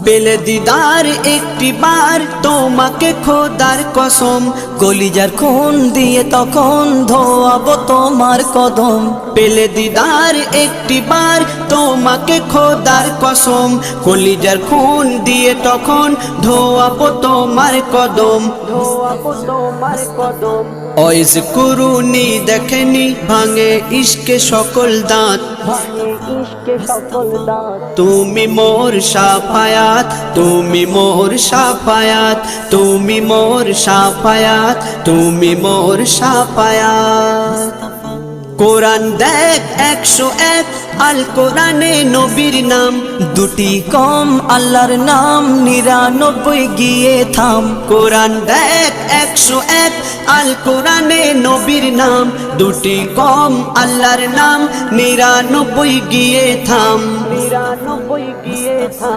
পেলে দিদার একটি বার তোমাকে খোদার কসম, কলিজার খুন দিয়ে তখন ধোয়াবো তোমার কদম। পেলে দিদার একটি বার তোমাকে খোদার কসম, কলিজার খুন দিয়ে তখন ধোয়াবো তোমার কদম, ধোয়াবো তোমার কদম। ওয়াইজ কুরুনি দেখেনি ভাঙে ইশকে সকল দাঁত, তুমি মোর শাফায়াত, তুমি মোর শাফায়াত, তুমি মোর শাফায়াত, তুমি মোর শাফায়াত। কোরআন দেখ 101 আল কোরআনে নবীর নাম, দুটি কম আল্লাহর নাম 99 গিয়ে থাম। কোরআন দেখ 101 আল কোরআনে নবীর নাম, দুটি কম আল্লাহর নাম 99 গিয়ে থাম, 99 গিয়ে থাম।